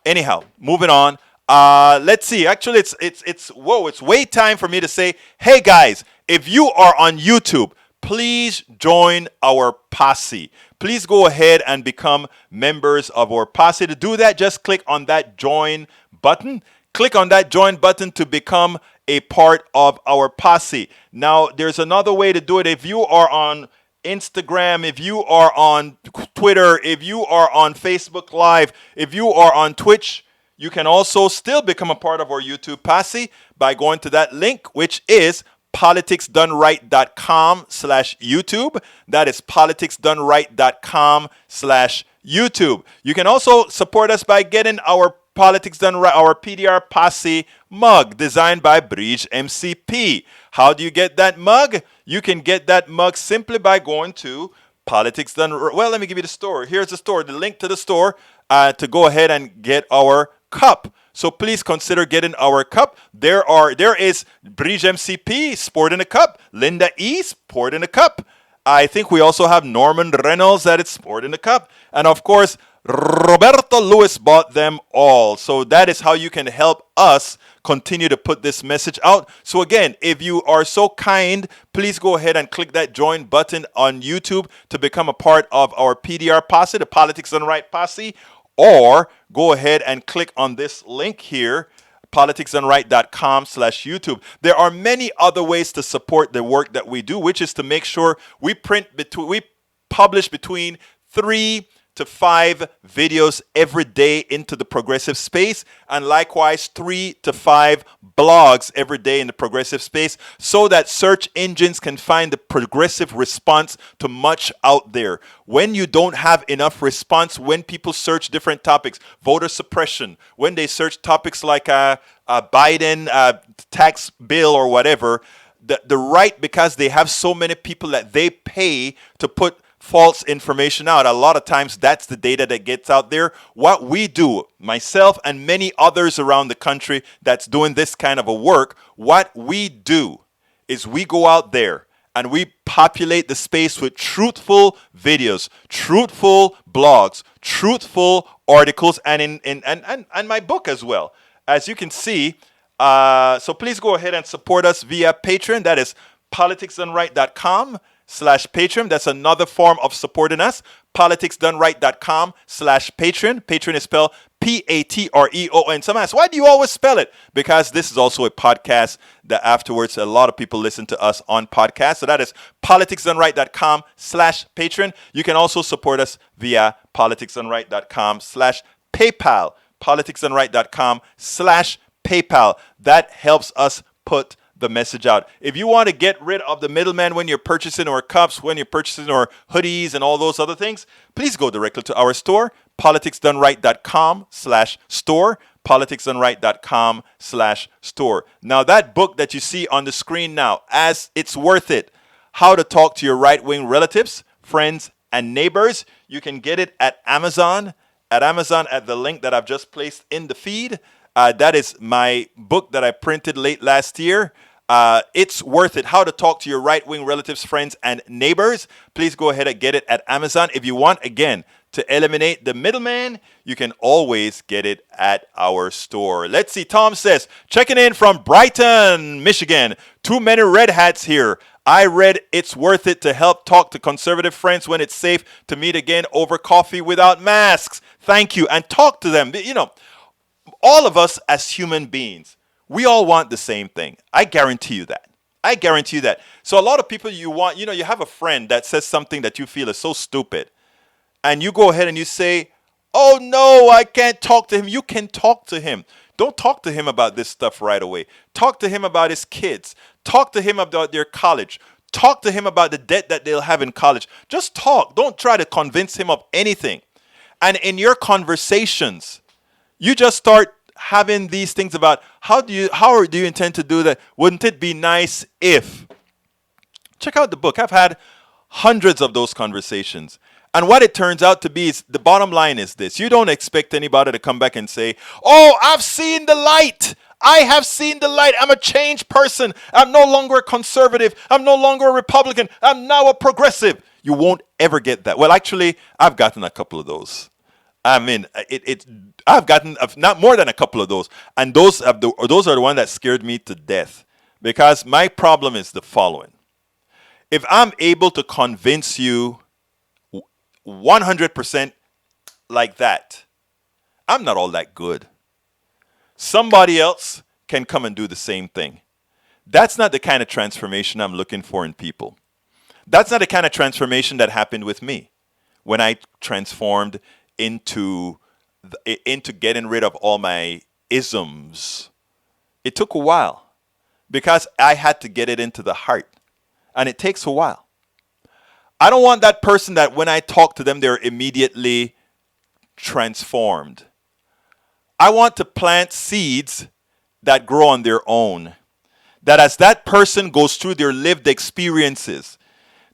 Anyhow, moving on. Let's see. Actually, it's way time for me to say, hey guys, if you are on YouTube, please join our posse. Please go ahead and become members of our posse. To do that, just click on that join button. Click on that join button to become a part of our posse. Now, there's another way to do it. If you are on Instagram, if you are on Twitter, if you are on Facebook Live, if you are on Twitch, you can also still become a part of our YouTube posse by going to that link, which is politicsdoneright.com/YouTube. That is politicsdoneright.com/YouTube. You can also support us by getting our Politics Done Right, our PDR Posse mug designed by Bridge MCP. How do you get that mug? You can get that mug simply by going to Politics Done Right. Well, let me give you the store. Here's the store, the link to the store to go ahead and get our cup. So please consider getting our cup. There is Bridge MCP, Sport in a Cup. Linda E, Sport in a Cup. I think we also have Norman Reynolds that is Sport in a Cup. And of course, Roberto Lewis bought them all. So that is how you can help us continue to put this message out. So again, if you are so kind, please go ahead and click that join button on YouTube to become a part of our PDR posse, the Politics Done Right posse, or go ahead and click on this link here, politicsdoneright.com/YouTube. There are many other ways to support the work that we do, which is to make sure we publish between 3 to 5 videos every day into the progressive space, and likewise 3 to 5 blogs every day in the progressive space, so that search engines can find the progressive response to much out there. When you don't have enough response, when people search different topics, voter suppression, when they search topics like a Biden tax bill or whatever, the right, because they have so many people that they pay to put false information out. A lot of times that's the data that gets out there. What we do, myself and many others around the country that's doing this kind of a work, what we do is we go out there and we populate the space with truthful videos, truthful blogs, truthful articles, and my book as well. As you can see, so please go ahead and support us via Patreon. That is politicsdoneright.com/Patreon. That's another form of supporting us. politicsdoneright.com/Patreon. Patreon is spelled Patreon. Some ask, why do you always spell it? Because this is also a podcast that afterwards a lot of people listen to us on podcasts. So that is politicsdoneright.com/Patreon. You can also support us via politicsdoneright.com/PayPal. politicsdoneright.com/PayPal. That helps us put the message out. If you want to get rid of the middleman when you're purchasing our cups, when you're purchasing our hoodies and all those other things, please go directly to our store, politicsdoneright.com/store, politicsdoneright.com/store. Now that book that you see on the screen now, as it's worth it, How to Talk to Your Right-Wing Relatives, Friends, and Neighbors, you can get it at Amazon. At the link that I've just placed in the feed. That is my book that I printed late last year. It's worth it. How to Talk to Your Right-Wing Relatives, Friends, and Neighbors. Please go ahead and get it at Amazon. If you want, again, to eliminate the middleman, you can always get it at our store. Let's see. Tom says, checking in from Brighton, Michigan. Too many red hats here. I read it's worth it to help talk to conservative friends when it's safe to meet again over coffee without masks. Thank you. And talk to them. You know, all of us as human beings, we all want the same thing. I guarantee you that. So a lot of people you have a friend that says something that you feel is so stupid. And you go ahead and you say, oh no, I can't talk to him. You can talk to him. Don't talk to him about this stuff right away. Talk to him about his kids. Talk to him about their college. Talk to him about the debt that they'll have in college. Just talk. Don't try to convince him of anything. And in your conversations, you just start having these things about how do you intend to do that? Wouldn't it be nice if? Check out the book. I've had hundreds of those conversations. And what it turns out to be is the bottom line is this. You don't expect anybody to come back and say, oh, I've seen the light. I have seen the light. I'm a changed person. I'm no longer a conservative. I'm no longer a Republican. I'm now a progressive. You won't ever get that. Well, actually, I've gotten a couple of those. I mean, I've gotten not more than a couple of those. And those are the ones that scared me to death. Because my problem is the following. If I'm able to convince you 100% like that, I'm not all that good. Somebody else can come and do the same thing. That's not the kind of transformation I'm looking for in people. That's not the kind of transformation that happened with me when I transformed into getting rid of all my isms. It took a while because I had to get it into the heart, and it takes a while. I don't want that person that when I talk to them, they're immediately transformed. I want to plant seeds that grow on their own. That as that person goes through their lived experiences,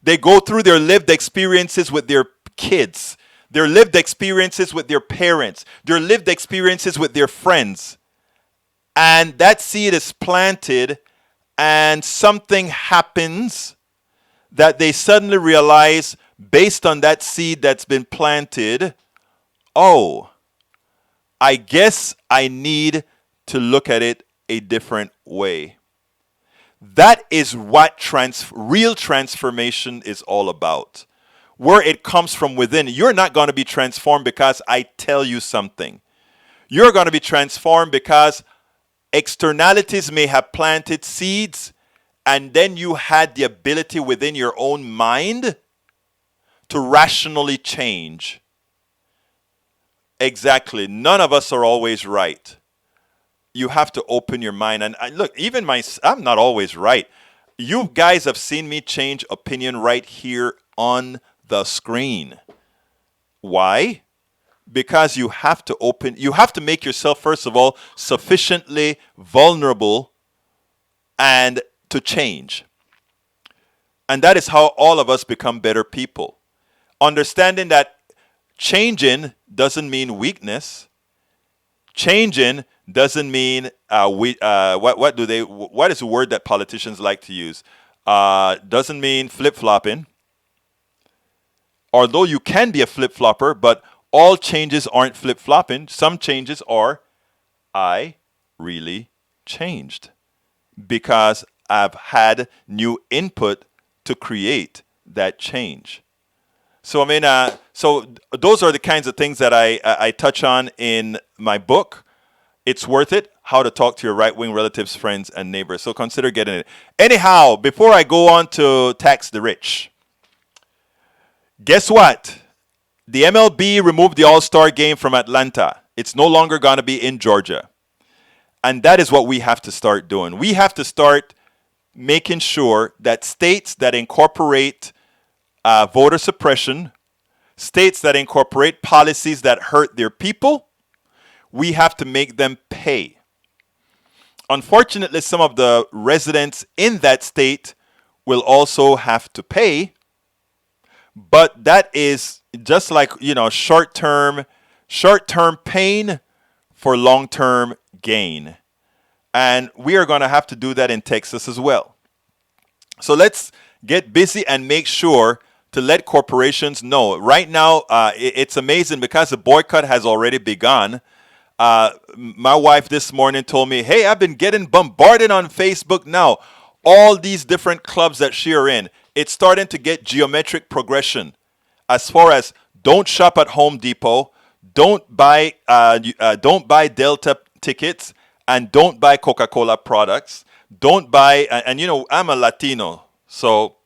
they go through their lived experiences with their kids, their lived experiences with their parents, their lived experiences with their friends. and that seed is planted, and something happens that they suddenly realize, based on that seed that's been planted, oh, I guess I need to look at it a different way. That is what real transformation is all about. Where it comes from within. You're not going to be transformed because I tell you something. You're going to be transformed because externalities may have planted seeds, and then you had the ability within your own mind to rationally change. Exactly. None of us are always right. You have to open your mind. And look, even I'm not always right. You guys have seen me change opinion right here on the screen. Why? Because you have to make yourself, first of all, sufficiently vulnerable and to change. And that is how all of us become better people. Understanding that changing doesn't mean weakness. Changing doesn't mean what is the word that politicians like to use? Doesn't mean flip-flopping. Although you can be a flip-flopper, but all changes aren't flip-flopping. Some changes are, I really changed because I've had new input to create that change. So I mean, so those are the kinds of things that I touch on in my book. It's worth it. How to talk to your right-wing relatives, friends, and neighbors. So consider getting it. Anyhow, before I go on to tax the rich, guess what? The MLB removed the All-Star game from Atlanta. It's no longer going to be in Georgia. And that is what we have to start doing. We have to start making sure that states that incorporate voter suppression, states that incorporate policies that hurt their people, we have to make them pay. Unfortunately, some of the residents in that state will also have to pay. But that is just like, short-term pain for long-term gain. And we are going to have to do that in Texas as well. So let's get busy and make sure to let corporations know. Right now, it's amazing because the boycott has already begun. My wife this morning told me, hey, I've been getting bombarded on Facebook now. All these different clubs that she are in. It's starting to get geometric progression as far as don't shop at Home Depot, don't buy Delta tickets, and don't buy Coca-Cola products. Don't buy, and I'm a Latino, so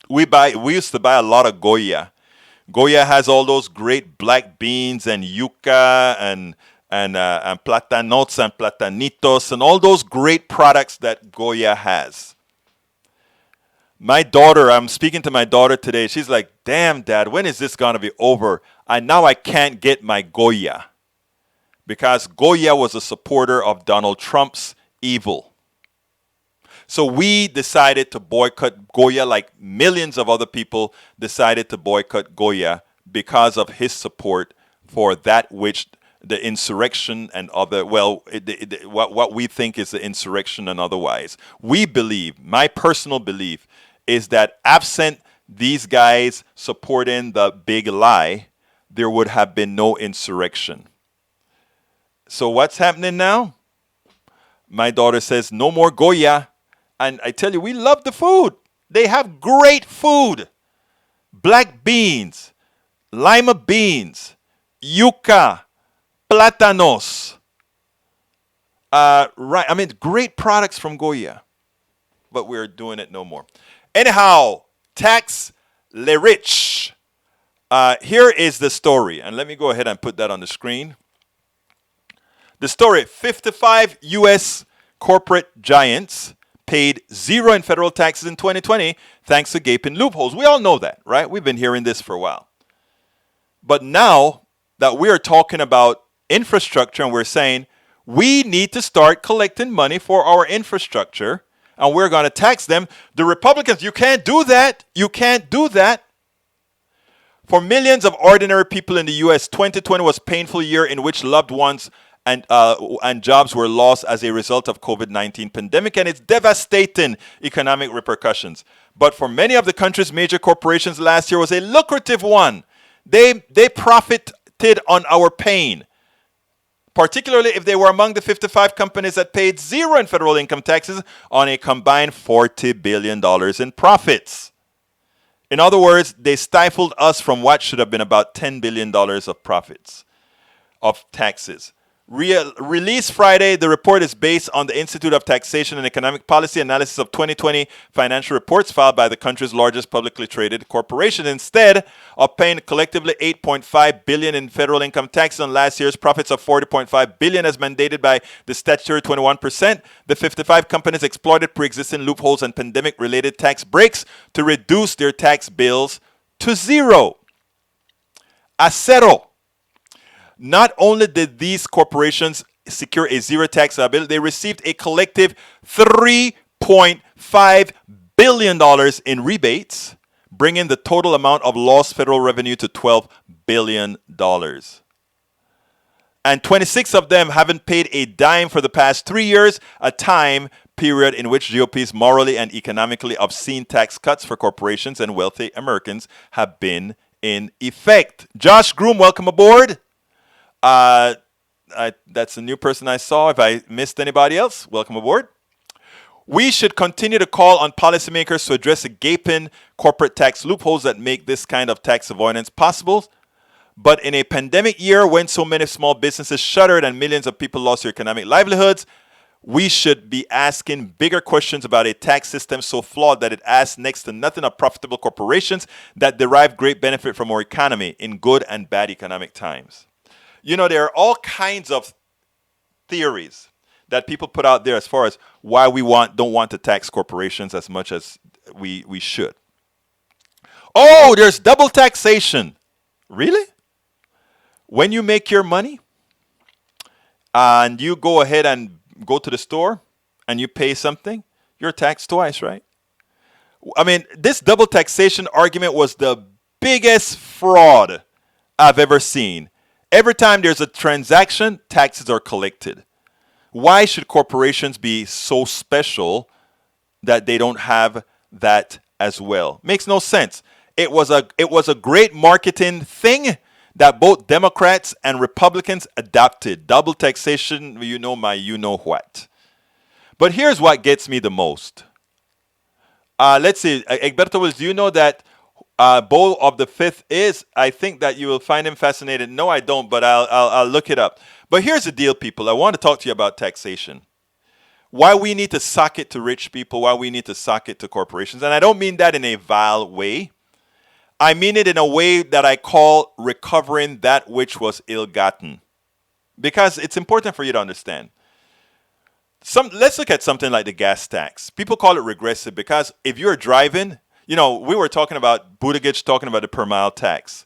we used to buy a lot of Goya. Goya has all those great black beans and yuca and platanots and platanitos and all those great products that Goya has. I'm speaking to my daughter today. She's like, damn, Dad, when is this going to be over? And now I can't get my Goya because Goya was a supporter of Donald Trump's evil. So we decided to boycott Goya like millions of other people decided to boycott Goya because of his support for that which the insurrection and other, what we think is the insurrection and otherwise. We believe, my personal belief, is that absent these guys supporting the big lie, there would have been no insurrection. So what's happening now? My daughter says, no more Goya. And I tell you, we love the food. They have great food. Black beans, lima beans, yuca, platanos. Right, I mean, great products from Goya. But we're doing it no more. Anyhow, tax le rich. Here is the story. And let me go ahead and put that on the screen. The story, 55 U.S. corporate giants paid zero in federal taxes in 2020 thanks to gaping loopholes. We all know that, right? We've been hearing this for a while. But now that we are talking about infrastructure and we're saying we need to start collecting money for our infrastructure and we're going to tax them, the Republicans, you can't do that. You can't do that. For millions of ordinary people in the U.S., 2020 was a painful year in which loved ones and jobs were lost as a result of COVID-19 pandemic and its devastating economic repercussions. But for many of the country's major corporations, last year was a lucrative one. They profited on our pain, particularly if they were among the 55 companies that paid zero in federal income taxes on a combined $40 billion in profits. In other words, they stifled us from what should have been about $10 billion of profits, of taxes. Released Friday, the report is based on the Institute of Taxation and Economic Policy analysis of 2020 financial reports filed by the country's largest publicly traded corporation. Instead of paying collectively $8.5 billion in federal income taxes on last year's profits of $40.5 billion as mandated by the statutory 21%, the 55 companies exploited pre-existing loopholes and pandemic-related tax breaks to reduce their tax bills to zero. A cero. Not only did these corporations secure a zero tax liability, they received a collective $3.5 billion in rebates, bringing the total amount of lost federal revenue to $12 billion. And 26 of them haven't paid a dime for the past 3 years, a time period in which GOP's morally and economically obscene tax cuts for corporations and wealthy Americans have been in effect. Josh Groom, welcome aboard. That's a new person I saw. If I missed anybody else, welcome aboard. We should continue to call on policymakers to address the gaping corporate tax loopholes that make this kind of tax avoidance possible. But in a pandemic year when so many small businesses shuttered and millions of people lost their economic livelihoods, we should be asking bigger questions about a tax system so flawed that it asks next to nothing of profitable corporations that derive great benefit from our economy in good and bad economic times. You know, there are all kinds of theories that people put out there as far as why we don't want to tax corporations as much as we should. Oh, there's double taxation. Really? When you make your money and you go ahead and go to the store and you pay something, you're taxed twice, right? I mean, this double taxation argument was the biggest fraud I've ever seen. Every time there's a transaction, taxes are collected. Why should corporations be so special that they don't have that as well? Makes no sense. It was a great marketing thing that both Democrats and Republicans adopted. Double taxation, you know what. But here's what gets me the most. Let's see, Egberto Wills, do you know that Bowl of the Fifth is? I think that you will find him fascinated. No, I don't, but I'll look it up. But here's the deal, people. I want to talk to you about taxation. Why we need to sock it to rich people, why we need to sock it to corporations. And I don't mean that in a vile way. I mean it in a way that I call recovering that which was ill-gotten. Because it's important for you to understand. Let's look at something like the gas tax. People call it regressive because if you're driving, you know, we were talking about Buttigieg talking about the per mile tax.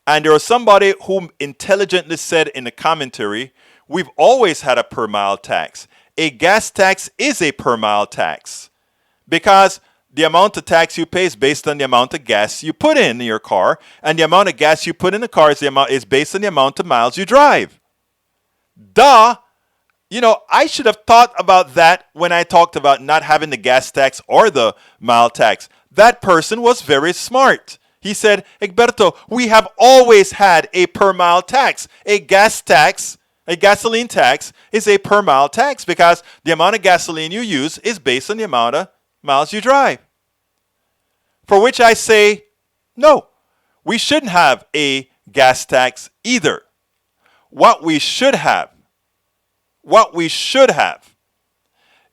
And there was somebody who intelligently said in the commentary, we've always had a per mile tax. A gas tax is a per mile tax because the amount of tax you pay is based on the amount of gas you put in your car, and the amount of gas you put in the car is based on the amount of miles you drive. Duh. You know, I should have thought about that when I talked about not having the gas tax or the mile tax. That person was very smart. He said, Egberto, we have always had a per mile tax. A gas tax, a gasoline tax is a per mile tax because the amount of gasoline you use is based on the amount of miles you drive. For which I say, no, we shouldn't have a gas tax either. What we should have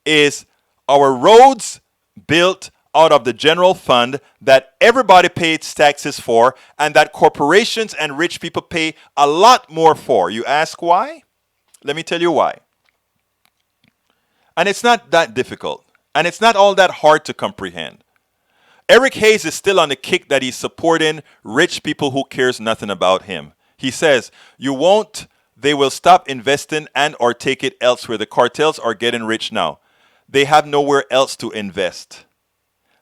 is our roads built out of the general fund that everybody pays taxes for and that corporations and rich people pay a lot more for. You ask why? Let me tell you why. And it's not that difficult. And it's not all that hard to comprehend. Eric Hayes is still on the kick that he's supporting rich people who cares nothing about him. He says, they will stop investing and or take it elsewhere. The cartels are getting rich now. They have nowhere else to invest.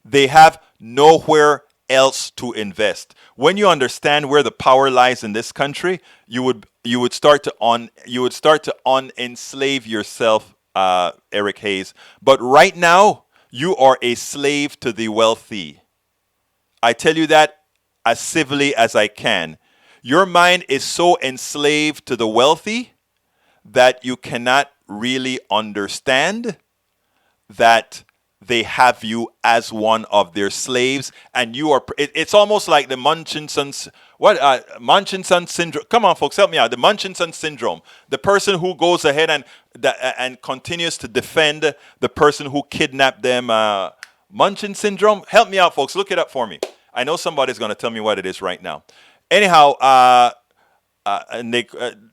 They have nowhere else to invest. When you understand where the power lies in this country, you would start to unenslave yourself, Eric Hayes. But right now, you are a slave to the wealthy. I tell you that as civilly as I can. Your mind is so enslaved to the wealthy that you cannot really understand that they have you as one of their slaves, and you are. It's almost like the Munchausen syndrome. Come on, folks, help me out. The Munchausen syndrome. The person who goes ahead and continues to defend the person who kidnapped them. Munchausen syndrome. Help me out, folks. Look it up for me. I know somebody's going to tell me what it is right now. Anyhow,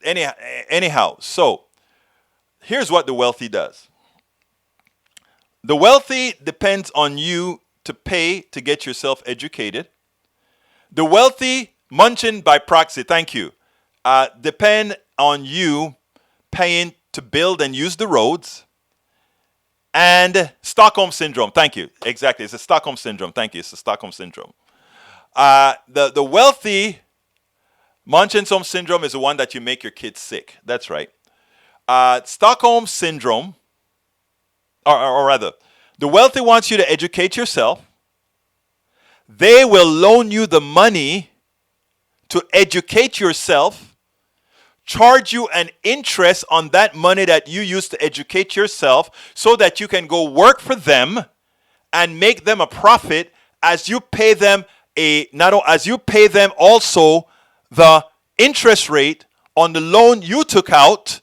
anyhow. So here's what the wealthy does. The wealthy depends on you to pay to get yourself educated. The wealthy, munching by proxy, thank you, depend on you paying to build and use the roads. And Stockholm Syndrome, thank you. Exactly, it's a Stockholm Syndrome. Thank you, it's a Stockholm Syndrome. The wealthy, Munchausen Syndrome is the one that you make your kids sick. That's right. Stockholm Syndrome, or rather, the wealthy wants you to educate yourself. They will loan you the money to educate yourself, charge you an interest on that money that you use to educate yourself so that you can go work for them and make them a profit as you pay them also the interest rate on the loan you took out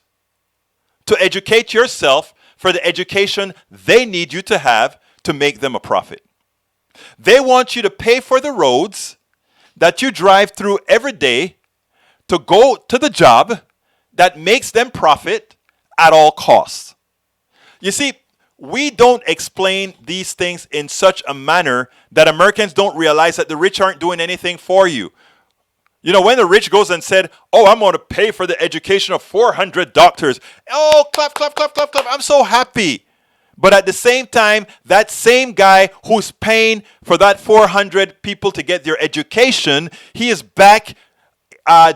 to educate yourself for the education they need you to have to make them a profit. They want you to pay for the roads that you drive through every day to go to the job that makes them profit at all costs. You see, we don't explain these things in such a manner that Americans don't realize that the rich aren't doing anything for you. You know, when the rich goes and said, oh, I'm going to pay for the education of 400 doctors. Oh, clap, clap, clap, clap, clap. I'm so happy. But at the same time, that same guy who's paying for that 400 people to get their education, he is back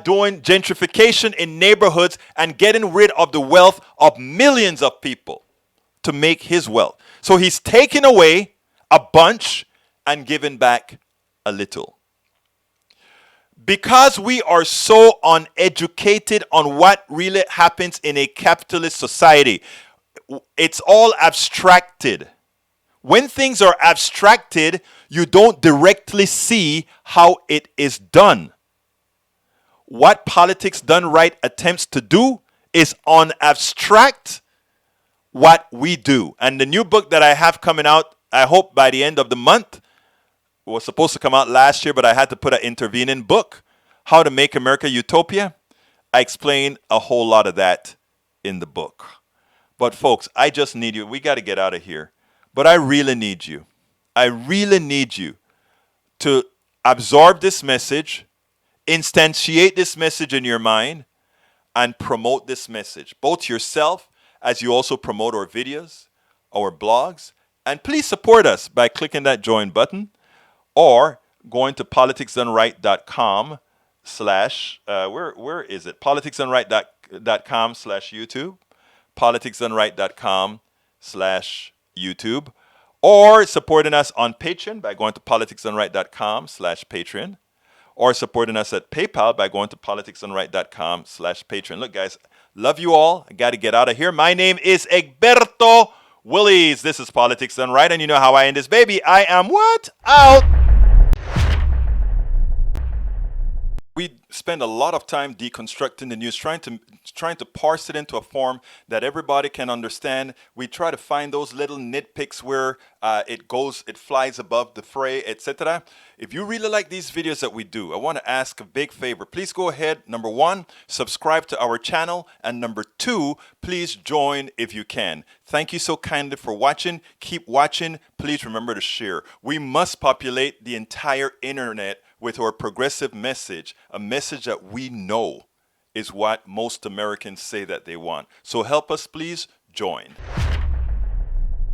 doing gentrification in neighborhoods and getting rid of the wealth of millions of people to make his wealth. So he's taking away a bunch and giving back a little. Because we are so uneducated on what really happens in a capitalist society, it's all abstracted. When things are abstracted, you don't directly see how it is done. What Politics Done Right attempts to do is unabstract what we do. And the new book that I have coming out, I hope by the end of the month, was supposed to come out last year, but I had to put an intervening book, How to Make America Utopia. I explain a whole lot of that in the book. But folks, I just need you. We got to get out of here. But I really need you. I really need you to absorb this message, instantiate this message in your mind, and promote this message, both yourself as you also promote our videos, our blogs. And please support us by clicking that join button or going to politicsdoneright.com where is it? politicsdoneright.com/YouTube, politicsdoneright.com/YouTube, or supporting us on Patreon by going to politicsdoneright.com/Patreon, or supporting us at PayPal by going to politicsdoneright.com/Patreon. Look, guys, love you all. I got to get out of here. My name is Egberto Willies. This is Politics Done Right, and you know how I end this baby. I am what? Out. We spend a lot of time deconstructing the news, trying to parse it into a form that everybody can understand. We try to find those little nitpicks where it flies above the fray, etc. If you really like these videos that we do, I want to ask a big favor. Please go ahead, number one, subscribe to our channel, and number two, please join if you can. Thank you so kindly for watching. Keep watching. Please remember to share. We must populate the entire internet with our progressive message, a message that we know is what most Americans say that they want. So help us, please join.